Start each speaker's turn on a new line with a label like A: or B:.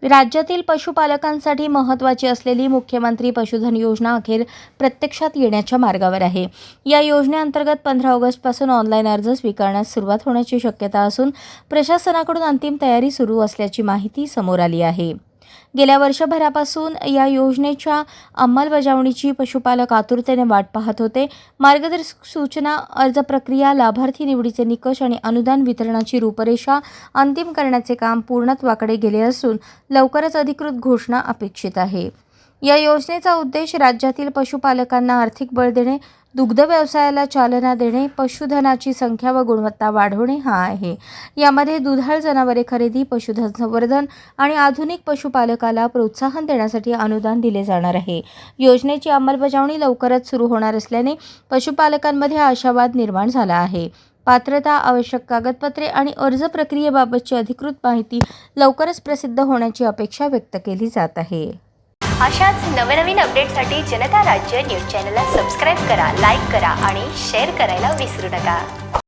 A: राज्यातील पशुपालकांसाठी महत्त्वाची असलेली मुख्यमंत्री पशुधन योजना अखेर प्रत्यक्षात येण्याच्या मार्गावर आहे। या योजनेअंतर्गत 15 ऑगस्टपासून ऑनलाईन अर्ज स्वीकारण्यास सुरुवात होण्याची शक्यता असून प्रशासनाकडून अंतिम तयारी सुरू असल्याची माहिती समोर आली आहे। गेल्या वर्षभरापासून या योजनेच्या अंमलबजावणीची पशुपालक आतुरतेने वाट पाहत होते। मार्गदर्शक सूचना, अर्ज प्रक्रिया, लाभार्थी निवडीचे निकष आणि अनुदान वितरणाची रूपरेषा अंतिम करण्याचे काम पूर्णत्वाकडे गेले असून लवकरच अधिकृत घोषणा अपेक्षित आहे। या योजनेचा उद्देश राज्यातील पशुपालकांना आर्थिक बळ देणे, दुग्ध व्यवसायाला चालना देणे, पशुधनाची संख्या व गुणवत्ता वाढवणे हा आहे। यामध्ये दुधाळ जनावरे खरेदी, पशुधन संवर्धन आणि आधुनिक पशुपालकाला प्रोत्साहन देण्यासाठी अनुदान दिले जाणार आहे। योजनेची अंमलबजावणी लवकरच सुरू होणार असल्याने पशुपालकांमध्ये आशावाद निर्माण झाला आहे। पात्रता, आवश्यक कागदपत्रे आणि अर्ज प्रक्रियेबाबतची अधिकृत माहिती लवकरच प्रसिद्ध होण्याची अपेक्षा व्यक्त केली जात आहे।
B: अशाच नवनवीन अपडेटसाठी जनता राज्य न्यूज चॅनलला सबस्क्राईब करा, लाईक करा आणि शेअर करायला विसरू नका।